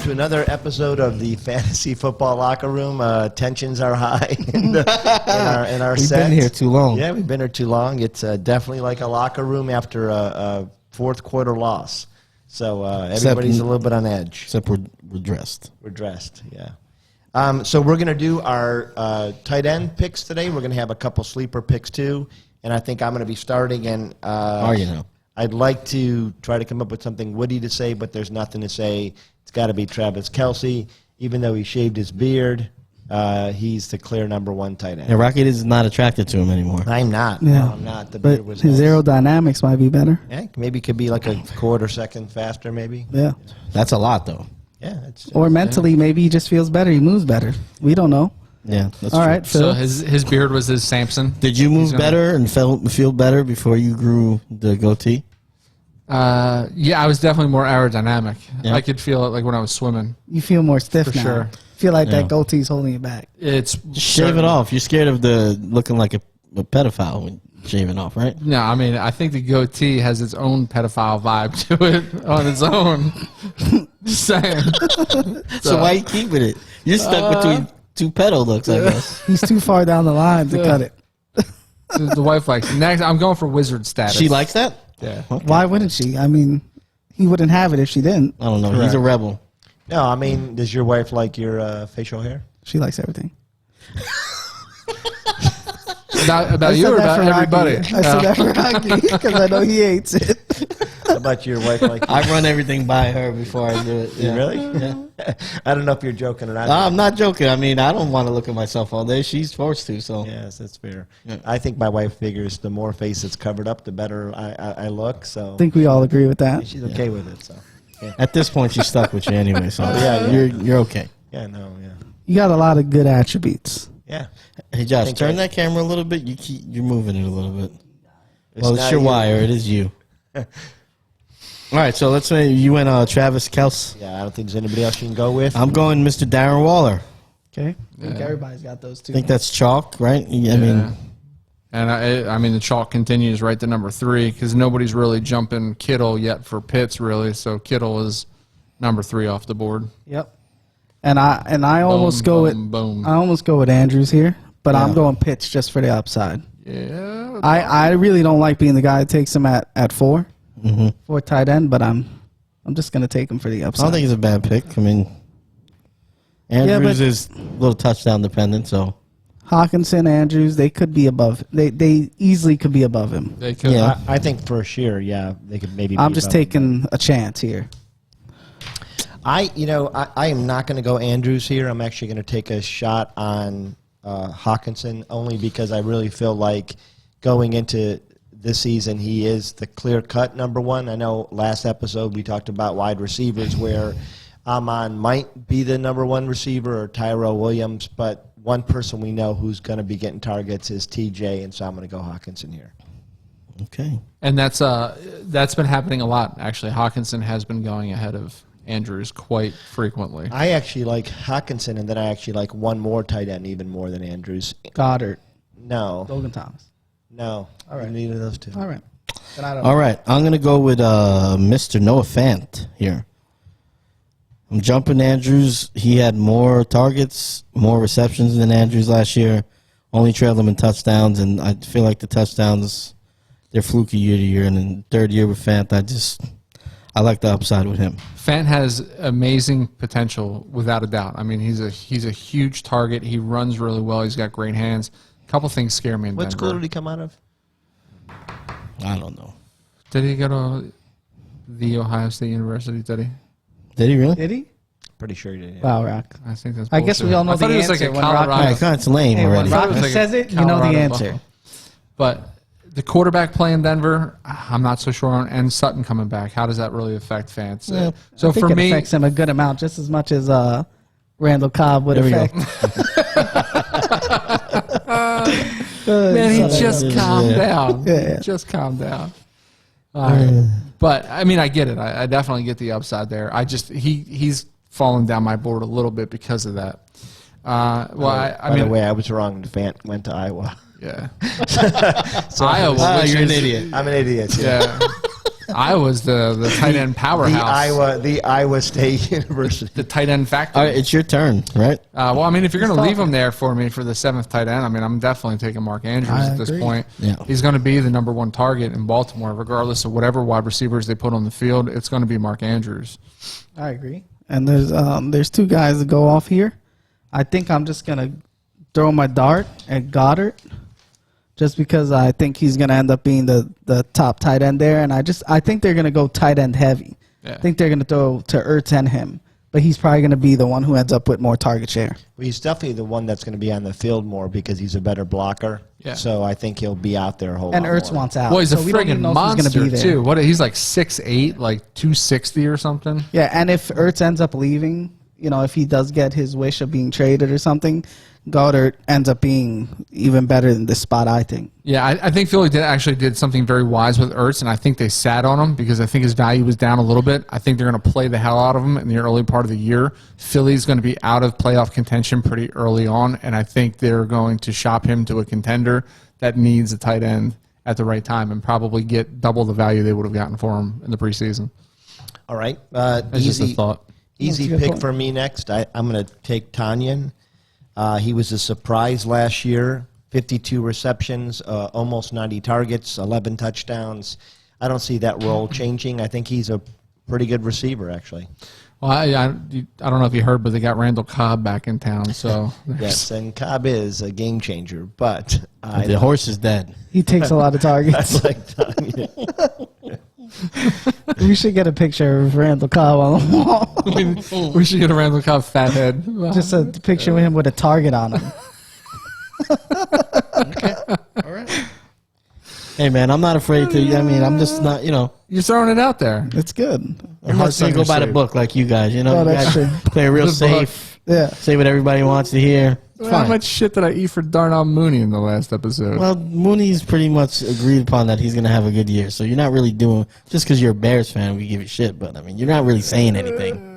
Another episode of the Fantasy Football Locker Room. Tensions are high in our We've sets. been here too long. Yeah, we've been here too long. It's definitely like a locker room after a fourth quarter loss. So everybody's a little bit on edge. Except we're dressed. We're dressed, yeah. So we're going to do our tight end picks today. We're going to have a couple sleeper picks too. And I think I'm going to be starting. And Are you now? I'd like to try to come up with something witty to say, but there's nothing to say. It's got to be Travis Kelsey. Even though he shaved his beard, he's the clear number one tight end. Yeah, Rocket is not attracted to him anymore. I'm not. Yeah. No, I'm not. The But beard was his nice. aerodynamics might be better. Yeah, maybe it could be like a quarter second faster, maybe. Yeah. That's a lot, though. Yeah. It's Or mentally, maybe he just feels better. He moves better. We don't know. Yeah, that's All true. right, Phil. So his beard was his Samson. Did you move better and feel better before you grew the goatee? Yeah, I was definitely more aerodynamic. Yeah. I could feel it like when I was swimming. You feel more stiff For now. sure. Feel like Yeah. that goatee's holding you back. It's Just shave it off. You're scared of the looking like a pedophile when shaving off, right? No, I mean, I think the goatee has its own pedophile vibe to it on its own. Just saying. So why you keeping it? You're stuck between two pedo looks, I guess. He's too far down the line to cut it. The wife likes it. Next, I'm going for wizard status. She likes that? Yeah. Okay. Why wouldn't she? I mean, he wouldn't have it if she didn't. I don't know. Correct. He's a rebel. No, I mean, does your wife like your facial hair? She likes everything. About I you said or that about for everybody? Rocky. I said that for Rocky because I know he hates it. How about your wife like I run everything by her before I do it. You really? Yeah. I don't know if you're joking or not. I'm not joking. I mean, I don't want to look at myself all day. She's forced to, so. Yes, that's fair. Yeah. I think my wife figures the more face that's covered up, the better I look. So I think we all agree with that. she's okay with it. So yeah, At this point, she's stuck with you anyway, so Yeah. you're okay. yeah, no, yeah, You got a lot of good attributes. yeah. Hey, Josh, Thank turn you. that camera a little bit. You're moving it a little bit. It's Well, it's not your you. wire. It is you. All right, so let's say you went Travis Kelsey. Yeah, I don't think there's anybody else you can go with. I'm going Mr. Darren Waller. Okay. I think Yeah. everybody's got those two. I think that's chalk, right? I mean, And I mean, the chalk continues right to number 3 because nobody's really jumping Kittle yet for Pitts, really. So Kittle is number 3 off the board. Yep. And I almost go with boom. I almost go with Andrews here, but I'm Yeah. going Pitts just for the upside. Yeah. I really don't like being the guy that takes him at 4 for tight end, but I'm just gonna take him for the I upside. don't think it's a bad pick. I mean, Andrews is a little touchdown dependent, so. Hawkinson, Andrews, they could be above. They easily could be above him. They could. Yeah. I think for sure, yeah, they could maybe. I'm be just above him. taking a chance here. I am not going to go Andrews here. I'm actually going to take a shot on Hawkinson only because I really feel like going into this season he is the clear-cut number one. I know last episode we talked about wide receivers where Amon might be the number one receiver or Tyrell Williams, but one person we know who's going to be getting targets is TJ, and so I'm going to go Hawkinson here. Okay. And that's been happening a lot, actually. Hawkinson has been going ahead of Andrews quite frequently. I actually like Hawkinson, and then I actually like one more tight end even more than Andrews. Goddard, No. Logan Thomas. No. All right. Neither of those two. All right. Then I don't All right, I'm going to go with Mr. Noah Fant here. I'm jumping Andrews. He had more targets, more receptions than Andrews last year. Only trailed him in touchdowns, and I feel like the touchdowns, they're fluky year to year. And in third year with Fant, I like the upside with him. Fant has amazing potential, without a doubt. I mean, he's a huge target. He runs really well. He's got great hands. A couple things scare me in What Denver. school did he come out of? I don't know. Did he go to the Ohio State University? Did he? Did he really? Did he? Pretty sure he did. Yeah. Wow, Rock. I think that's. I guess we bullshit. all know I thought the he was answer like a when Rock- Colorado. All right, it's lame Hey, already. when Rock was like a says it, you know the Colorado answer. Buffalo. But the quarterback play in Denver, I'm not so sure on. And Sutton coming back, how does that really affect Fant? Yeah. So I think for it me, affects him a good amount, just as much as Randall Cobb would There we go. affect. Man, he so- just calmed down. Yeah. Just calmed down. All right. But I mean, I get it. I definitely get the upside there. He's fallen down my board a little bit because of that. By the way, I was wrong. Fant went to Iowa. Yeah. So Iowa, which you're an is- idiot. I'm an idiot. Yeah. Yeah. Iowa's the tight end powerhouse. The Iowa State University. The tight end factory. All right, it's your turn, right? Well, I mean, if you're going to leave him there for me for the 7th tight end, I mean, I'm definitely taking Mark Andrews I at this agree. point. Yeah. He's going to be the number 1 target in Baltimore, regardless of whatever wide receivers they put on the field. It's going to be Mark Andrews. I agree. And there's 2 guys that go off here. I think I'm just gonna throw my dart at Goddard, just because I think he's gonna end up being the top tight end there, and I think they're gonna go tight end heavy. Yeah. I think they're gonna throw to Ertz and him, but he's probably gonna be the one who ends up with more target share. Well, he's definitely the one that's going to be on the field more because he's a better blocker. Yeah. So I think he'll be out there a whole And lot Ertz more. wants out. Well, he's so a we don't even friggin' know if he's monster, gonna be there. too. What? He's like 6'8", like 260 or something. Yeah, and if Ertz ends up leaving, if he does get his wish of being traded or something, Goddard ends up being even better than this spot, I think. Yeah, I think Philly did something very wise with Ertz, and I think they sat on him because I think his value was down a little bit. I think they're going to play the hell out of him in the early part of the year. Philly's going to be out of playoff contention pretty early on, and I think they're going to shop him to a contender that needs a tight end at the right time and probably get double the value they would have gotten for him in the preseason. All right. That's just a thought. Easy That's a good pick point. for me next. I'm going to take Tanyan. He was a surprise last year. 52 receptions, almost 90 targets, 11 touchdowns. I don't see that role changing. I think he's a pretty good receiver, actually. Well, I don't know if you heard, but they got Randall Cobb back in town. So Yes, and Cobb is a game changer, but The horse is dead. He takes a lot of targets. like Tanyan. We should get a picture of Randall Cobb on the wall. we should get a Randall Cobb fat head. Just a picture of him with a target on him. Hey, man, I'm not afraid to. I mean, I'm just not, You're throwing it out there. It's good. I'm not going to go by the book like you guys. You Oh, guys that's true. play it real The book. safe. Yeah. Say what everybody wants to hear. It's How fine. much shit did I eat for Darnell Mooney in the last episode? Well, Mooney's pretty much agreed upon that he's going to have a good year. So you're not really doing, just because you're a Bears fan, we give you shit. But, I mean, you're not really saying anything.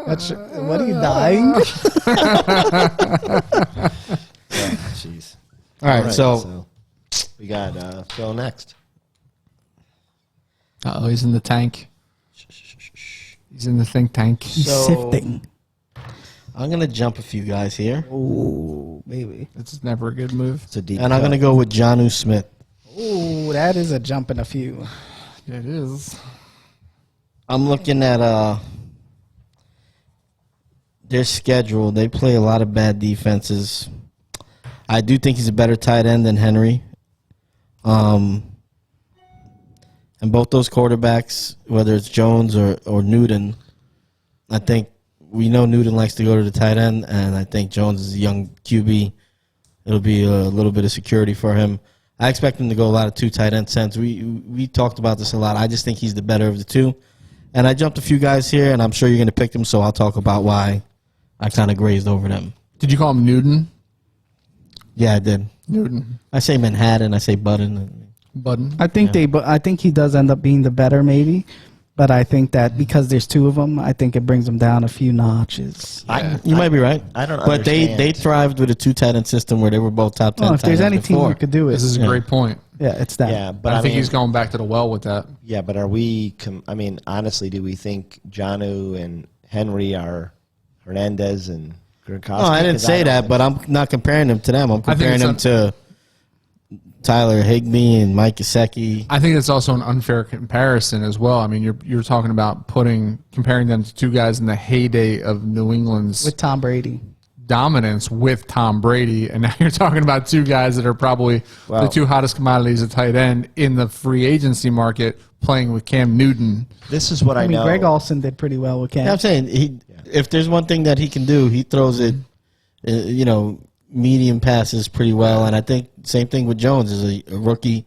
What are you dying? Jeez. All right, so we got Phil next. Uh-oh, he's in the tank. He's in the think tank. He's So- sifting. I'm going to jump a few guys here. Ooh, baby. It's never a good move. It's a deep And I'm going to go with Jonnu Smith. Ooh, that is a jump in a few. Yeah, it is. I'm looking at their schedule. They play a lot of bad defenses. I do think he's a better tight end than Henry. And both those quarterbacks, whether it's Jones or Newton, I think we know Newton likes to go to the tight end, and I think Jones is a young QB. It'll be a little bit of security for him. I expect him to go a lot of 2 tight end sets. We talked about this a lot. I just think he's the better of the 2. And I jumped a few guys here, and I'm sure you're going to pick them, so I'll talk about why I kind of grazed over them. Did you call him Newton? Yeah, I did. Newton. I say Manhattan. I say Budden. Budden. I think I think he does end up being the better, maybe. But I think that because there's 2 of them, I think it brings them down a few notches. You might be right. I don't But they understand. thrived with a 2 tight end system where they were both top 10 Well, if tight there's ends any team before. that could do it, This is a Yeah. great point. yeah, it's that. Yeah, but I, I think mean, he's going back to the well with that. Yeah, but are we? Honestly, do we think Jonnu and Henry are Hernandez and Gronkowski? No, I didn't 'Cause say don't that, think- but I'm not comparing them to them. I'm comparing them it's to Tyler Higbee and Mike Gesicki. I think it's also an unfair comparison as well. I mean, you're talking about comparing them to 2 guys in the heyday of New England's With Tom Brady. dominance with Tom Brady, and now you're talking about 2 guys that are probably the Wow. 2 hottest commodities at tight end in the free agency market, playing with Cam Newton. This is what I, I mean, know. Greg Olsen did pretty well with Cam. Yeah, I'm saying if there's one thing that he can do, he throws it, medium passes pretty well. And I think same thing with Jones is a rookie.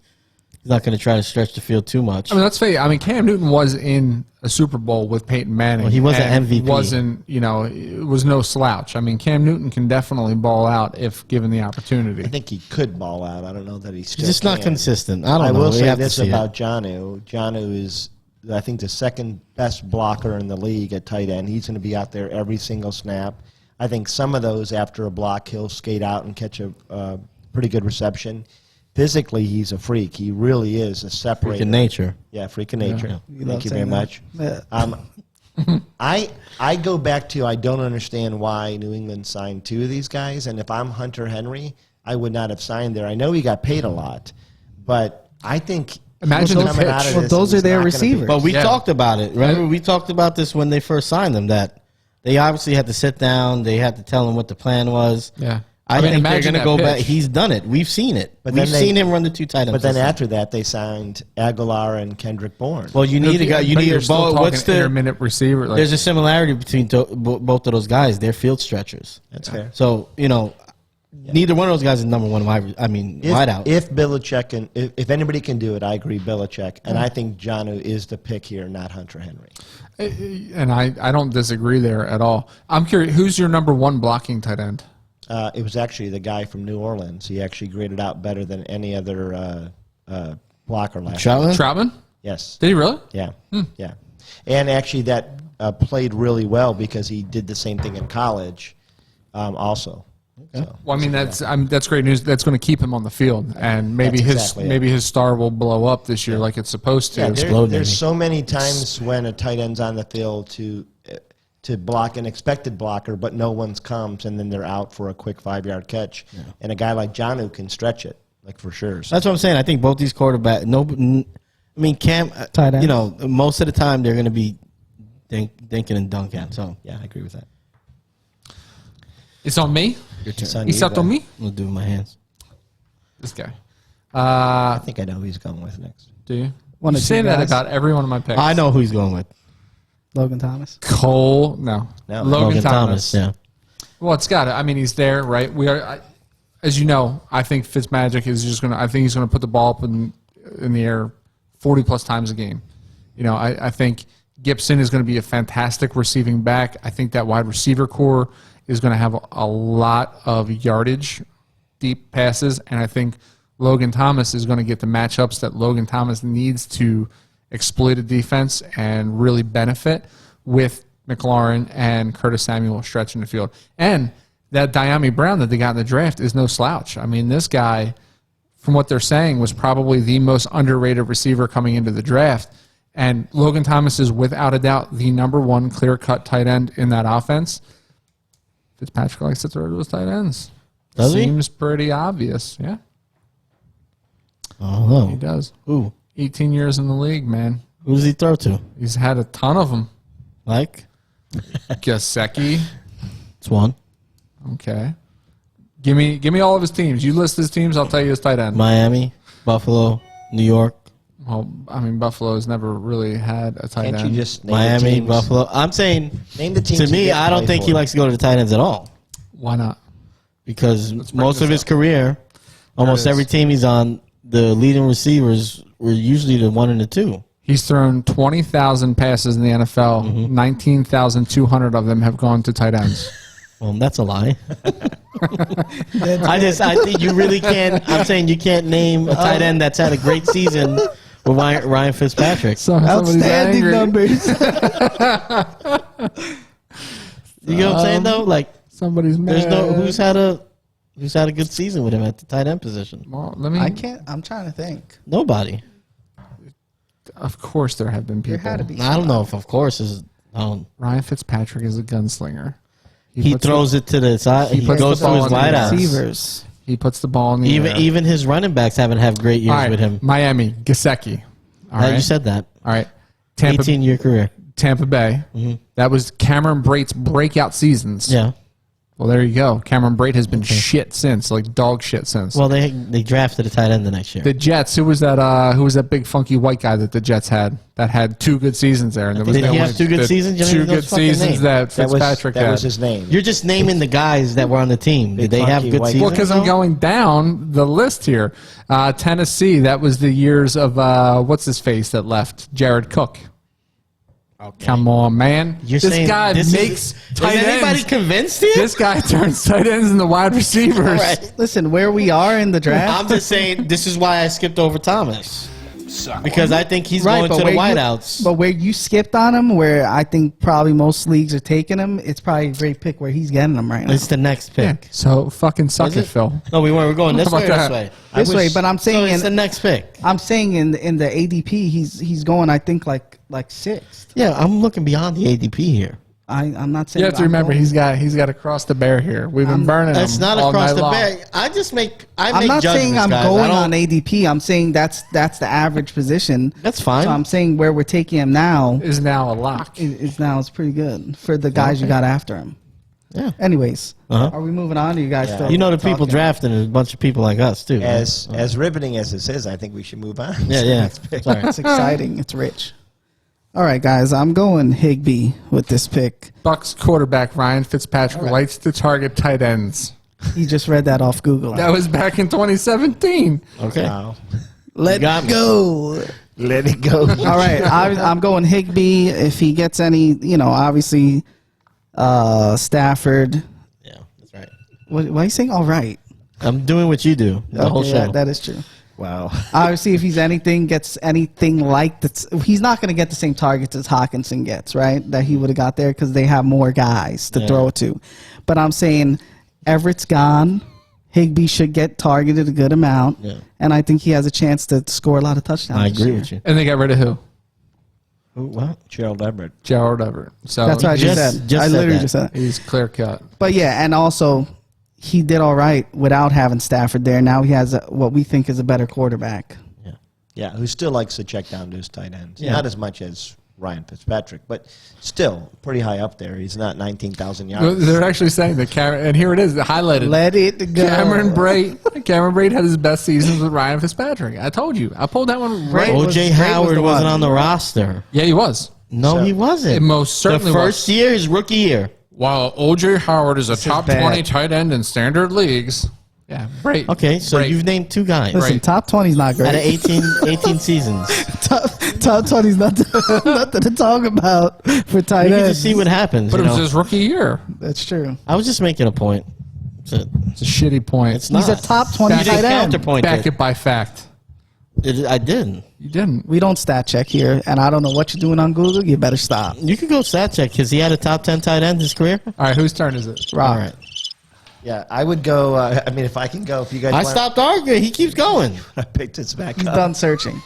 He's not going to try to stretch the field too much. I mean, let's face it. I mean, Cam Newton was in a Super Bowl with Peyton Manning. Well, he was an MVP. Wasn't, it was no slouch. I mean, Cam Newton can definitely ball out if given the opportunity. I think he could ball out. I don't know that he still He's just can. not consistent. I don't know. I will We say have to this see about it. Jonnu. Jonnu is, I think, the second best blocker in the league at tight end. He's going to be out there every single snap. I think some of those, after a block, he'll skate out and catch a pretty good reception. Physically, he's a freak. He really is a separator. Freak of nature. Yeah, freak of nature. You Thank love you very saying much. that. I go back to, I don't understand why New England signed two of these guys, and if I'm Hunter Henry, I would not have signed there. I know he got paid a lot, but I think Imagine the coming out pitch. of Well, this, those he's are their not gonna be- receivers. But we Yeah. talked about it. Remember, we talked about this when they first signed him, that they obviously had to sit down. They had to tell him what the plan was. Yeah. I think they're imagine going to that go back. pitch. He's done it. We've seen it. But We've then they- seen him run the two tight ends. But then system. after that, they signed Aguilar and Kendrick Bourne. Well, you need a guy. You But need you're a still ball. talking What's the? intermittent receiver? Like, There's a similarity between both of those guys. They're field stretchers. That's fair. So neither one of those guys is number one wideout. If Belichick and if anybody can do it, I agree, Belichick, and I think Jonnu is the pick here, not Hunter Henry. and I don't disagree there at all. I'm curious, who's your number one blocking tight end? It was actually the guy from New Orleans. He actually graded out better than any other blocker last year. Troutman? Troutman? Yes. Did he really? Yeah. Yeah. And actually, that played really well because he did the same thing in college, also. So, Well, I mean that's great news. That's going to keep him on the field, and maybe That's his exactly it. maybe his star will blow up this year like it's supposed to. yeah, explode, there's maybe. so many times when a tight end's on the field to block an expected blocker, but no one's comes, and then they're out for a quick 5-yard catch. Yeah. And a guy like Jonnu can stretch it, like for sure. So. That's what I'm saying. I think both these quarterbacks. Cam. Tight end. Most of the time they're going to be dinking and dunking. So Yeah, I agree with that. It's on me. It's on It's you, up to Ben. me. I'm gonna do it with my hands. This guy. I think I know who he's going with next. Do you? One You of say two that guys. about every one of my picks. I know who he's going with. Logan Thomas. Cole. No. No. Logan Thomas. Yeah. Well, it's got it. I mean, he's there, right? We are, as you know. I think Fitzmagic is just going to. I think he's going to put the ball up in the air 40 plus times a game. I think Gibson is going to be a fantastic receiving back. I think that wide receiver core is going to have a lot of yardage, deep passes, and I think Logan Thomas is going to get the matchups that Logan Thomas needs to exploit a defense and really benefit with McLaurin and Curtis Samuel stretching the field. And that Diami Brown that they got in the draft is no slouch. I mean, this guy, from what they're saying, was probably the most underrated receiver coming into the draft. And Logan Thomas is without a doubt the number one clear-cut tight end in that offense. Fitzpatrick likes to throw to his tight ends. Does he? Seems pretty obvious. Yeah, Oh he no. does. Who? 18 years in the league, man. Who does he throw to? He's had a ton of them. Like? Gasecki. It's one. Okay. Give me all of his teams. You list his teams, I'll tell you his tight end. Miami, Buffalo, New York, Well, I mean, Buffalo's never really had a tight Can't end. you just name the Miami, teams? Buffalo. I'm saying, Name the teams. to he me, didn't I don't play think for. he likes to go to the tight ends at all Why not? because break most of this his up. career, almost it is. every team he's on, the leading receivers were usually the 1 and the 2. He's thrown 20,000 passes in the NFL. Mm-hmm. 19,200 of them have gone to tight ends. Well, that's a lie. I think you really can't. I'm saying you can't name a tight end that's had a great season with Ryan Fitzpatrick. Somebody's Outstanding angry. numbers. You know what I'm saying though? Like, Somebody's mad. there's no who's had a good season with him at the tight end position. Well, let me. I can't. I'm trying to think. Nobody. Of course, there have been There people. had to be. I don't know if, of course, is. Ryan Fitzpatrick is a gunslinger. He puts throws it to the side. he He puts goes the through ball his in the wideouts. Receivers. He puts the ball in the air. Even his running backs haven't had great years All right, with him. Miami, Gasecki. All right. You said that. All right. Tampa, 18-year career. Tampa Bay. That was Cameron Brate's breakout seasons. Yeah. Well, there you go. Cameron Braid has been shit since, like dog shit since. Well, they drafted a tight end the next year. The Jets. Who was that big funky white guy that the Jets had that had 2 good seasons there? And there was Did the he only- have 2 good the seasons? You don't 2 even know good his fucking seasons name. that That Fitzpatrick was had. his name. You're just naming the guys that were on the team. Did they have funky good white seasons? Well, because I'm though? going down the list here. Tennessee. That was the years of what's his face that left? Jared Cook. Come on, man. You're this saying guy this makes is tight anybody ends. convinced here? This guy turns tight ends into wide receivers. All right. Listen, where we are in the draft. I'm just saying this is why I skipped over Thomas. Because I think he's going to the where wideouts. But where you skipped on him, where I think probably most leagues are taking him, it's probably a great pick where he's getting them right now. It's the next pick. So fucking suck Is it, it? Phil. No, we weren't. We're going this How way or about this that? way. This way, but I'm So saying it's the next pick. I'm saying in the ADP he's going I think like 6th. Yeah, I'm looking beyond the ADP here. I'm not saying You have to I'm remember going- he's got to cross the bear here. We've been burning him It's not all across night the long. bay. I I'm make not saying judgments, I'm guys. going I don't- on ADP. I'm saying that's the average position. That's fine. So I'm saying where we're taking him now Is now a lock. is pretty good for the guys you got after him. Yeah. Anyways, Uh-huh. are we moving on? Or you guys still You know the people talking? drafting is a bunch of people like us too. right? As riveting as this is, I think we should move on. yeah. Sorry. It's exciting. It's rich. All right, guys. I'm going Higbee with this pick. Bucks quarterback Ryan Fitzpatrick likes to target tight ends. He just read that off Google. That was back in 2017. Okay. Wow. Let got me. go. Let it go. All right, I'm going Higbee. If he gets any, obviously Stafford. Yeah, that's right. Why are you saying all right? I'm doing what you do the whole Okay, show. that is true. Wow. Obviously, if gets anything like that, he's not going to get the same targets as Hawkinson gets, right? That he would have got there because they have more guys to throw it to. But I'm saying Everett's gone. Higbee should get targeted a good amount. Yeah. And I think he has a chance to score a lot of touchdowns. I this agree year. with you. And they got rid of who? What? Gerald Everett. Gerald Everett. So That's what I just Just- said. just I said literally that. just said that. he's clear cut. But yeah, and also he did all right without having Stafford there. Now he has what we think is a better quarterback. Yeah, who still likes to check down to his tight ends. Yeah. Not as much as Ryan Fitzpatrick, but still pretty high up there. He's not 19,000 yards. They're actually saying that Cameron, and here it is, highlighted. Let it go. Cameron Braid had his best seasons with Ryan Fitzpatrick. I told you. I pulled that one right. Braid was- OJ Braid was Howard the wasn't one. on the roster. Yeah, he was. No, So- he wasn't. It most certainly the first year, his rookie year. While OJ Howard is a top bad. 20 tight end in standard leagues. Yeah, Braid. Okay, so Braid. you've named 2 guys Listen, Right. top 20 is not out of great. 18 seasons. top 20 is nothing to talk about for tight We get to ends. see what happens. But you it was know? his rookie year. That's true. I was just making a point. That's it. It's a shitty point. It's He's not. a top 20 You didn't tight end. counterpoint Back it. it by fact. I didn't. You didn't. We don't stat check here, and I don't know what you're doing on Google. You better stop. You could go stat check because he had a top 10 tight end his career. All right, whose turn is it? Rock. All right. Yeah, I would go. I mean, if I can go, if you guys I want, stopped arguing. He keeps going. I picked this back He's up. done searching.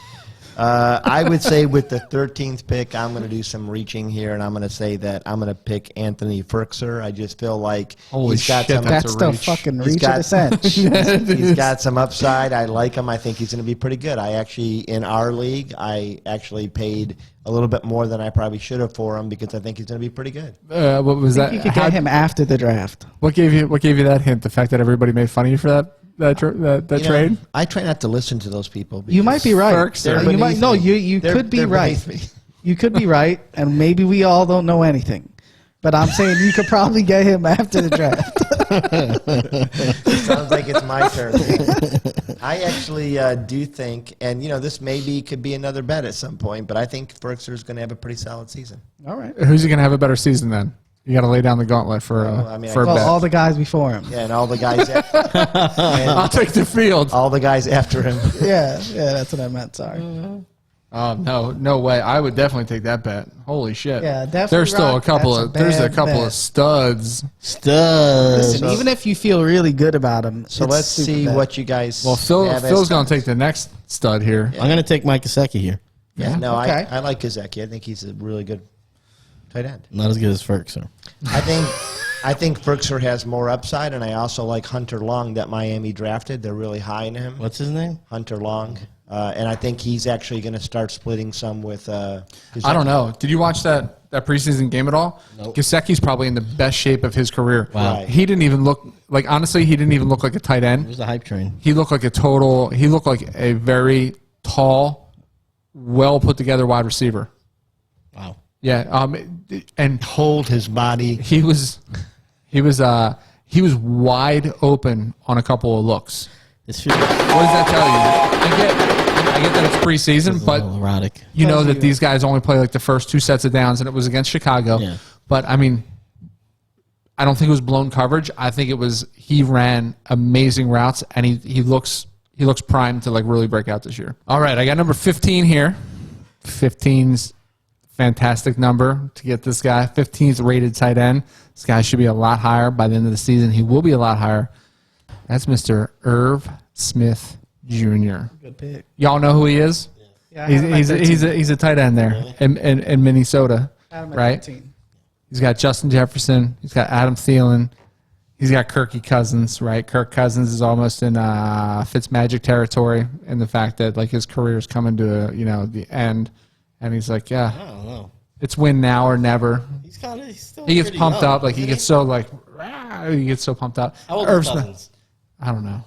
I would say with the 13th pick, I'm going to do some reaching here, and I'm going to say that I'm going to pick Anthony Firkser. I just feel like Holy he's got shit, some. that's That's a the reach. fucking He's reach of the cinch. He's got some upside. I like him. I think he's going to be pretty good. I actually, in our league, I actually paid a little bit more than I probably should have for him because I think he's going to be pretty good. What was that? You could How- get him after the draft. What gave you that hint? The fact that everybody made fun of you for that You know, trade? I try not to listen to those people. You might be right. Firkser. You might, no, you They're- could be they're right. beneath me. You could be right, and maybe we all don't know anything. But I'm saying you could probably get him after the draft. Sounds like it's my turn. I actually do think, and this could be another bet at some point, but I think Firkser is going to have a pretty solid season. All right. Who's he going to have a better season then? You got to lay down the gauntlet for I mean, for a Well, bet. all the guys before him. Yeah, and all the guys, I'll take the field. all the guys after him. Yeah, that's what I meant. Sorry. Oh no way! I would definitely take that bet. Holy shit! Yeah, definitely There's still Rock. a couple That's of a there's a bad couple bet. of studs. Studs. Listen, even if you feel really good about him, So it's let's stupid see bet. what you guys. Well, have as Phil's going to studs. take the next stud here. I'm going to take Mike Gesicki here. Yeah, no, Okay. I like Gesicki. I think he's a really good tight end. Not as good as Firkser. I think Firkser has more upside, and I also like Hunter Long that Miami drafted. They're really high in him. What's his name? Hunter Long, and I think he's actually going to start splitting some with. I don't know. Did you watch that that preseason game at all? Nope. Gesicki's probably in the best shape of his career. Wow. Right. He didn't even look like, honestly, he didn't even look like a tight It end. was the hype train. He looked like a very tall, well put together wide receiver. Wow. Yeah. And Hold his body. he was wide open on a couple of looks. This feels What does that tell you? I get that it's preseason, a but little erotic. you know Tells that you. these guys only play like the first 2 sets of downs, and it was against Chicago. Yeah. But I mean, I don't think it was blown coverage. I think it was he ran amazing routes, and he looks primed to like really break out this year. All right, I got number 15 here. 15's fantastic number to get this guy. 15th rated tight end. This guy should be a lot higher by the end of the season. He will be a lot higher. That's Mr. Irv Smith Jr. Good pick. Y'all know who he is? Yeah, I had him at He's a tight end there in Minnesota, I had him at right? 13. He's got Justin Jefferson. He's got Adam Thielen. He's got Kirky Cousins, right? Kirk Cousins is almost in Fitzmagic territory in the fact that like his career is coming to the end, and he's like, yeah, I don't know. it's win now or never. He's still He gets pretty pumped young, up, like he isn't gets so like he gets so pumped up. How old Irv is Smith- Cousins? I don't know.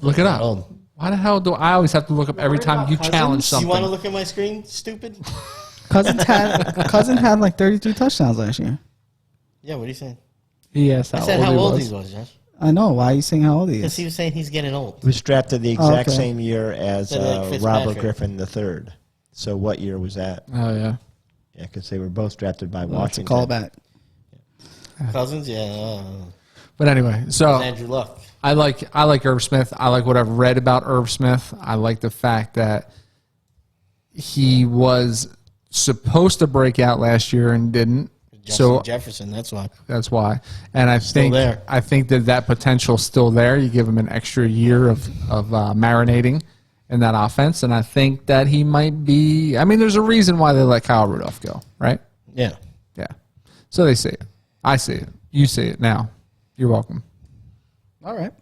Look it up. old. Why the hell do I always have to look up every time you challenge You something? want to look at my screen, stupid? Cousins had like 33 touchdowns last year. Yeah, what are you saying? Yes, I said how old he was, Josh. I know. Why are you saying how old he Because is? he was saying he's getting old. He was drafted the exact Okay. same year as So, like Fitzpatrick. Robert Griffin III. So what year was that? Oh yeah. Yeah, because they were both drafted by Well, it's a Washington. callback. Cousins, yeah. But anyway, so Andrew Luck. I like Irv Smith. I like what I've read about Irv Smith. I like the fact that he was supposed to break out last year and didn't. So Jefferson, that's why. that's why. And I think there. that potential's still there. You give him an extra year of marinating in that offense, and I think that he might be. I mean, there's a reason why they let Kyle Rudolph go, right? Yeah. Yeah. So they say it. I see it. You see it now. You're welcome. All right.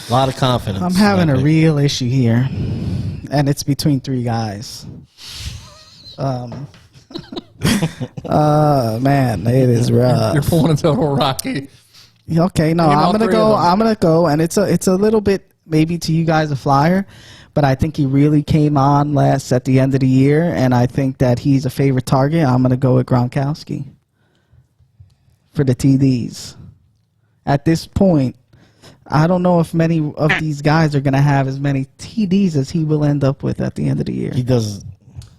A lot of confidence. I'm having a Okay. real issue here, and it's between 3 guys. Man, it is rough. You're pulling a total Rocky. Okay, no, Name all I'm gonna 3 of go. them. I'm gonna go, and it's a little bit maybe to you guys a flyer, but I think he really came on last at the end of the year, and I think that he's a favorite target. I'm gonna go with Gronkowski for the TDs. At this point, I don't know if many of these guys are gonna have as many TDs as he will end up with at the end of the year. He does.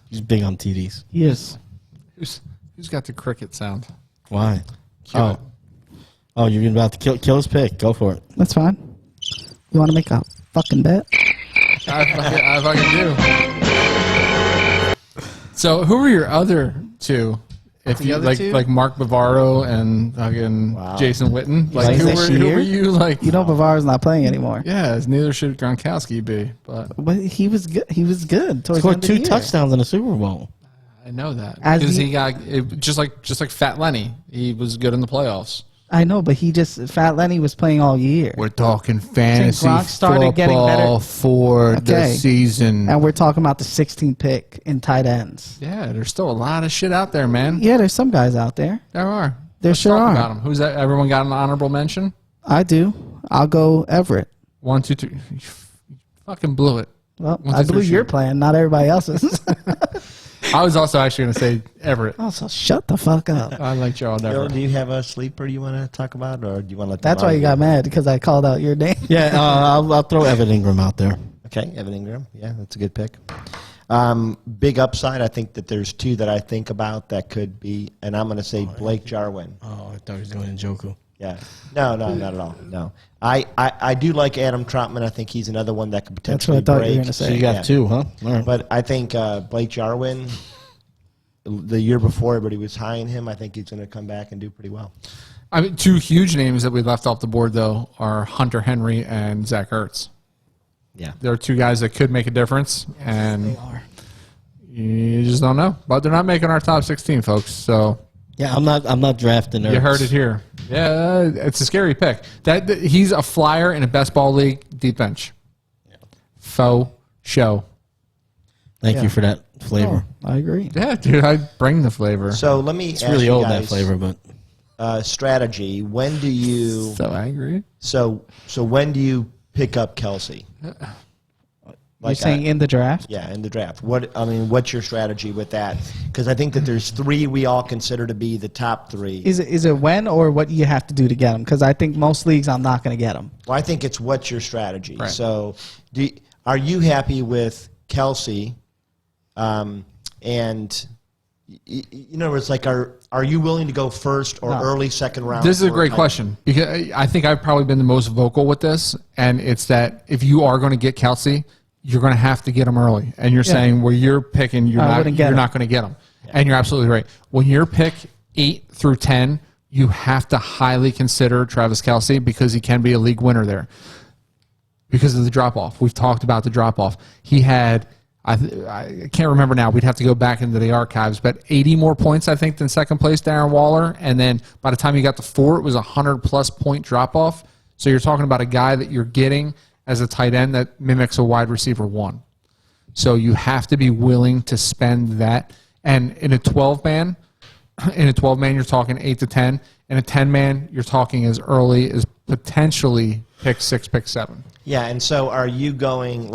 He's big on TDs. Yes. Who's got the cricket sound? Why? Kill Oh. it. Oh, you're about to kill his pick. Go for it. That's fine. You want to make a fucking bet? I fucking do. So who are your other 2? If The you other 2? like Mark Bavaro and fucking Wow. Jason Witten, like Is who that were Shear? you like? You know Bavara's not playing anymore. Yeah, neither should Gronkowski be, but But he was good. He was good. Towards the Scored end of 2 the year. touchdowns in the Super Bowl. I know that As because he- he got just like Fat Lenny. He was good in the playoffs. I know, but Fat Lenny was playing all year, We're talking fantasy Gronk started getting football better. for the Okay. season. and we're talking about the 16th pick in tight ends. Yeah, there's still a lot of shit out there, man. Yeah, there's some guys out there. There are. There Let's sure talk are. about them. Who's that? Everyone got an honorable mention? I do. I'll go Everett. 1, 2, 3. You fucking blew it. Well, 1, 2, I 3, believe your shoot. plan, not everybody else's. I was also actually going to say Everett. Also, shut the fuck up. I like Gerald Bill, Everett. do you have a sleeper you want to talk about, or do you want to let That's them why you got argue? mad, because I called out your name. Yeah, I'll throw Evan Ingram out there. Okay, Evan Ingram. Yeah, that's a good pick. Big upside. I think that there's 2 that I think about that could be, and I'm going to say Blake Jarwin. Oh, I thought he was doing Njoku. Yeah. No, not at all. No. I do like Adam Trotman. I think he's another one that could That's potentially what I thought break. you were going to So say. you got Yeah. 2, huh? All right. But I think Blake Jarwin, the year before everybody was high in him, I think he's going to come back and do pretty well. I mean, 2 huge names that we left off the board, though, are Hunter Henry and Zach Ertz. Yeah. There are 2 guys that could make a difference, and you just don't know. But they're not making our top 16, folks. So Yeah, I'm not drafting Ertz. you heard it here. Yeah, it's a scary pick. That he's a flyer in a best ball league deep bench. Faux show. Thank Yeah. you for that flavor. I agree. Yeah, dude, I bring the flavor. So let me It's ask really you old, guys, that flavor, but strategy. When do you So angry. so when do you pick up Kelsey? You're saying in the draft? Yeah, in the draft. What's your strategy with that? Because I think that there's 3 we all consider to be the top 3. Is it when or what you have to do to get them? Because I think most leagues I'm not going to get them. Well, I think it's what's your strategy. Right. So, are you happy with Kelsey? And it's like, are you willing to go first or No. early second round? This is a for great tight question because I think I've probably been the most vocal with this, and it's that if you are going to get Kelsey, you're going to have to get him early. And you're saying where you're picking, you're not going to get him. And you're absolutely right. When you're pick 8 through 10, you have to highly consider Travis Kelsey because he can be a league winner there because of the drop off. We've talked about the drop off. He had, I can't remember now. We'd have to go back into the archives, but 80 more points, I think, than second place Darren Waller. And then by the time you got to 4, it was a 100-plus point drop off. So you're talking about a guy that you're getting as a tight end that mimics a wide receiver 1. So you have to be willing to spend that. And in a 12-man, you're talking 8 to 10. In a 10-man, you're talking as early as potentially pick 6, pick 7. Yeah, and so are you going,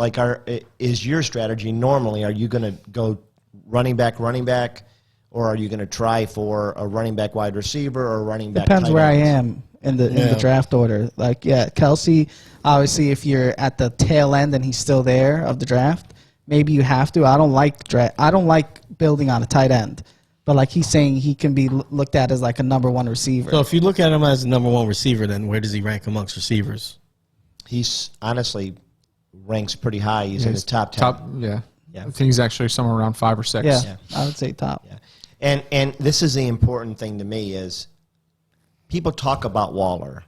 is your strategy normally, are you going to go running back, or are you going to try for a running back wide receiver or a running back Depends tight where end? I am in the draft order. Kelsey, obviously, if you're at the tail end and he's still there of the draft, maybe you have to. I don't like building on a tight end. But like he's saying, he can be looked at as like a number 1 receiver. so if you look at him as a number 1 receiver, then where does he rank amongst receivers? He's honestly ranks pretty high. He's in the top 10. Yeah. Yeah. I think he's actually somewhere around 5 or 6. Yeah, I would say top. Yeah. And this is the important thing to me is people talk about Waller.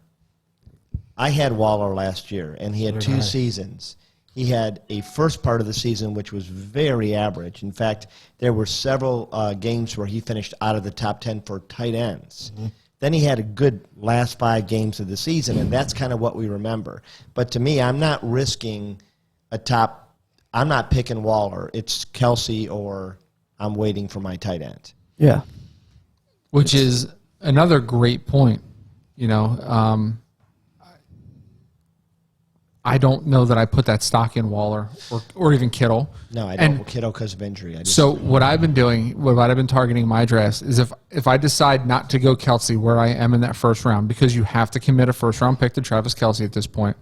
I had Waller last year, and he had 2 seasons. He had a first part of the season which was very average. In fact, there were several games where he finished out of the top 10 for tight ends. Mm-hmm. Then he had a good last 5 games of the season, and that's kind of what we remember. But to me, I'm not risking I'm not picking Waller. It's Kelsey or I'm waiting for my tight end. Yeah. Which is another great point. I don't know that I put that stock in Waller or even Kittle. No, I don't. Kittle because of injury. So what I've been doing, what I've been targeting my drafts is if I decide not to go Kelsey where I am in that first round, because you have to commit a first round pick to Travis Kelsey at this point,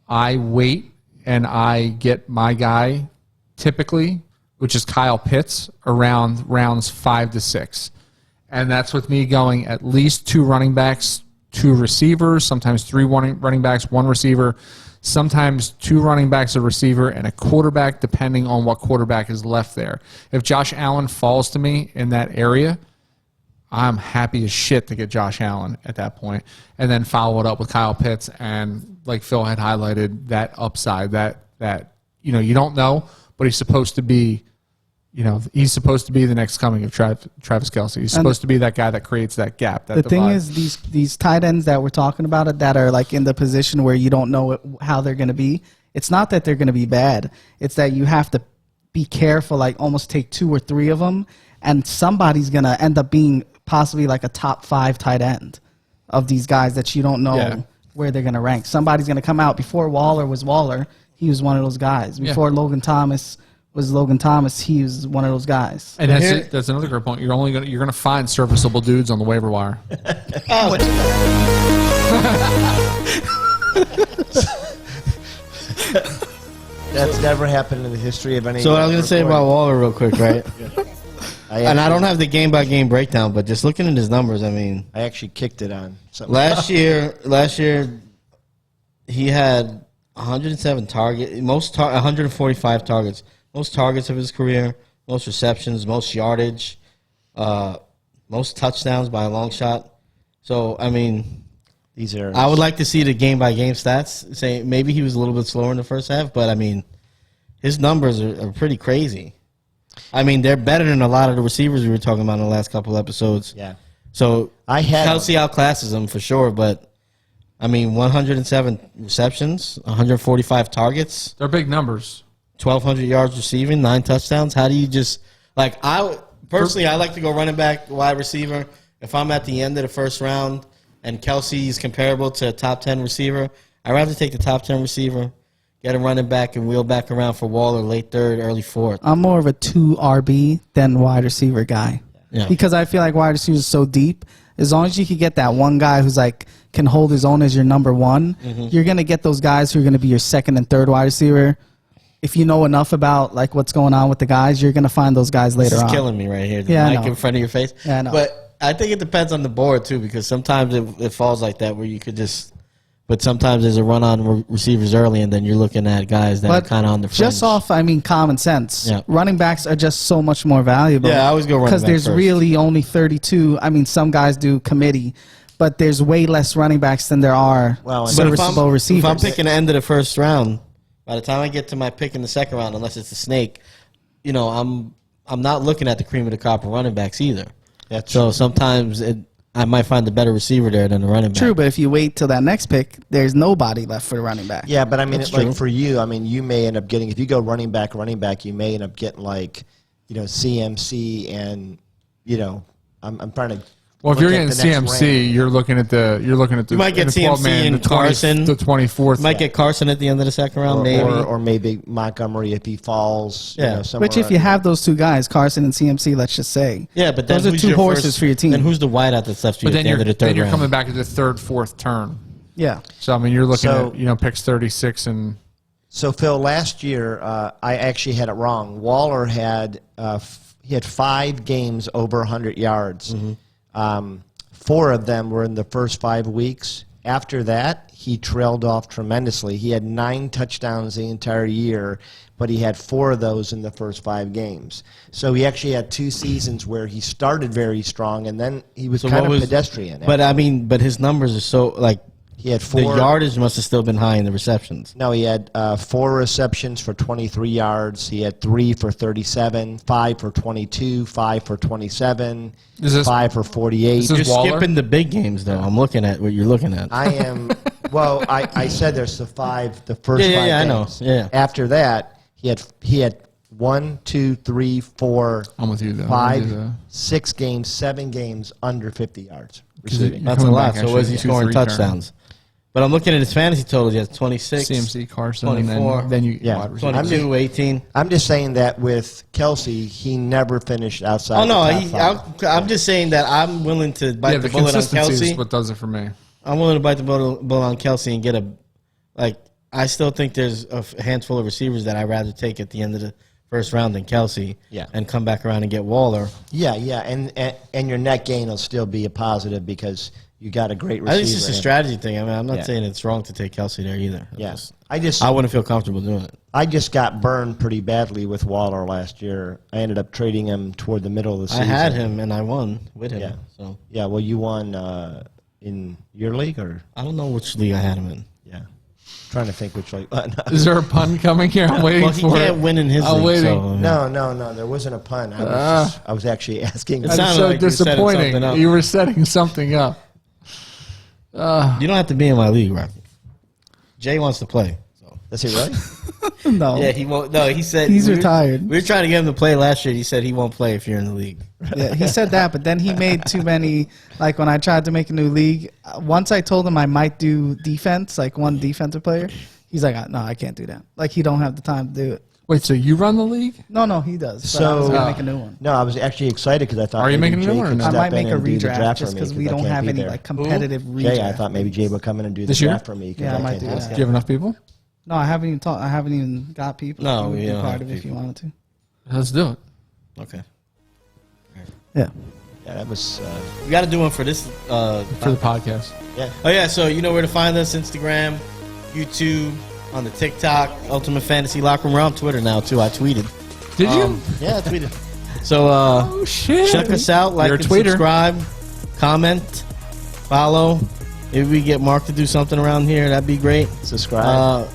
I wait and I get my guy typically, which is Kyle Pitts, around rounds 5 to 6. And that's with me going at least 2 running backs, 2 receivers, sometimes 3 running backs, 1 receiver, sometimes 2 running backs, a receiver, and a quarterback, depending on what quarterback is left there. If Josh Allen falls to me in that area, I'm happy as shit to get Josh Allen at that point, and then follow it up with Kyle Pitts and, like Phil had highlighted, that upside that you don't know, but he's supposed to be. He's supposed to be the next coming of Travis Kelsey. He's supposed to be that guy that creates that gap. That the thing is, these tight ends that we're talking about that are like in the position where you don't know how they're going to be. It's not that they're going to be bad. It's that you have to be careful, like almost take 2 or 3 of them, and somebody's going to end up being possibly like a top 5 tight end of these guys that you don't know where they're going to rank. Somebody's going to come out. Before Waller was Waller, he was one of those guys. Before Logan Thomas was Logan Thomas, he was one of those guys. And that's another great point. You're gonna find serviceable dudes on the waiver wire. That's never happened in the history of any. So what I was going to say about Waller real quick, right? And I don't have the game-by-game breakdown, but just looking at his numbers, I mean, I actually kicked it on something. last year he had 107 targets, 145 targets, most targets of his career, most receptions, most yardage, most touchdowns by a long shot. So I mean, I would like to see the game-by-game stats. Say maybe he was a little bit slower in the first half, but I mean, his numbers are pretty crazy. I mean, they're better than a lot of the receivers we were talking about in the last couple episodes. Yeah. So Kelsey outclasses him for sure, but I mean, 107 receptions, 145 targets. They're big numbers. 1,200 yards receiving, 9 touchdowns. How do you just like? I like to go running back, wide receiver. If I'm at the end of the first round and Kelsey's comparable to a top 10 receiver, I'd rather take the top 10 receiver, get a running back, and wheel back around for Waller late third, early fourth. I'm more of a 2 RB than wide receiver guy. Yeah. Because I feel like wide receiver is so deep. As long as you can get that one guy who's like can hold his own as your number one, you're gonna get those guys who are gonna be your second and third wide receiver. If you know enough about like what's going on with the guys, you're gonna find those guys later This is on. killing me right here. The Yeah, I mic know. in front of your face. Yeah, I know. But I think it depends on the board too, because sometimes it falls like that where you could just. But sometimes there's a run on receivers early, and then you're looking at guys that are kind of on the fringe. Just off, common sense. Yeah. Running backs are just so much more valuable. Yeah, I always go running back because there's first. really only 32. Some guys do committee, but there's way less running backs than there are Well, and- serviceable receivers. If I'm picking the end of the first round, by the time I get to my pick in the second round, unless it's a snake, I'm not looking at the cream of the crop of running backs either. That's So sometimes I might find a better receiver there than the running back. True, but if you wait till that next pick, there's nobody left for the running back. Yeah, but That's like true. for you, you may end up getting, if you go running back, you may end up getting like, CMC and, I'm trying to. Well, if look you're at getting the next CMC, range. you're looking at the You might get the 12 CMC man, and the 20 Carson. the 24th. You might get Carson at the end of the second round, maybe. Or maybe Montgomery if he falls. Yeah. Somewhere Which, if you have those two guys, Carson and CMC, let's just say, Yeah, but then those are who's two your horses first- for your team. Then who's the wideout that's left for you But at then the end you're of the third then round? coming back at the third, fourth turn. Yeah. So you're looking So- at picks 36 and So Phil, last year I actually had it wrong. Waller had he had 5 games over 100 yards. 4 of them were in the first 5 weeks. After that, he trailed off tremendously. He had 9 touchdowns the entire year, but he had 4 of those in the first 5 games. So he actually had 2 seasons where he started very strong, and then he was kind of pedestrian. But his numbers are so like. He had 4. The yardage must have still been high in the receptions. No, he had 4 receptions for 23 yards. He had 3 for 37, 5 for 22, 5 for 27, 5 for 48. Is this You're Waller? skipping the big games, though. I'm looking at what you're looking at. I am. Well, I said there's the first 5 Yeah, I know. games. Yeah. After that, he had 1, 2, 3, 4, I'm with you though. 5, 6 games, 7 games under 50 yards receiving. That's a coming lot. back So was he actually scoring 2-3 turn. touchdowns? But I'm looking at his fantasy totals. He has 26, CMC, Carson, 24, and then you Yeah. wide receiver. 22, 18. I'm just saying that with Kelsey, he never finished outside. Oh, no. the top 5. I'm just saying that I'm willing to bite Yeah, the the bullet on consistency Kelsey. is what does it for me. I'm willing to bite the bullet on Kelsey and get I still think there's a handful of receivers that I'd rather take at the end of the first round than Kelsey. Yeah. And come back around and get Waller. Yeah, and your net gain will still be a positive because you got a great receiver. I think it's just a in. strategy thing. I'm not Yeah. saying it's wrong to take Kelsey there either. Yes, I wouldn't feel comfortable doing it. I just got burned pretty badly with Waller last year. I ended up trading him toward the middle of the season. I had him and I won with him. Yeah. So Yeah, well, you won in your league, or I don't know which league I had him in. yeah, trying to think which league. Is there a pun coming here? I'm waiting Well, he for can't it. win in his I'm league. waiting. So, I mean, No, there wasn't a pun. I was actually asking. It That's sounded so like you were setting disappointing. something up. You were setting something up. you don't have to be in my league, Rocky. Jay wants to play. So. Does he really? No. Yeah, he won't. No, he said He's we were- retired. We were trying to get him to play last year. He said he won't play if you're in the league. Yeah, he said that, but then he made too many. Like when I tried to make a new league, once I told him I might do defense, like one defensive player, he's like, "No, I can't do that. Like he don't have the time to do it." Wait, so you run the league? No, he does. So I was gonna So- make a new one. No, I was actually excited because I thought. Are you maybe making a new Jay one or could no? I step might in make a and do the redraft draft just for me because we I don't can't have be any there. like competitive redraft. Jay, I thought maybe Jay would come in and do the This year? draft for me. 'Cause Yeah, I I might can't do do that. that. Do you have enough people? No, I haven't even got people. No, You would we be don't part have of it if you people. wanted to. Let's do it. Okay. Yeah. Yeah, that was. We got to do one for this. For the podcast. Yeah. Oh yeah, so you know where to find us: Instagram, YouTube, on the TikTok, Ultimate Fantasy Locker Room. We're on Twitter now too. I tweeted. Did you? Yeah, I tweeted. So Oh shit! check us out, like You're a and tweeter. subscribe, comment, follow. If we get Mark to do something around here, that'd be great. Subscribe.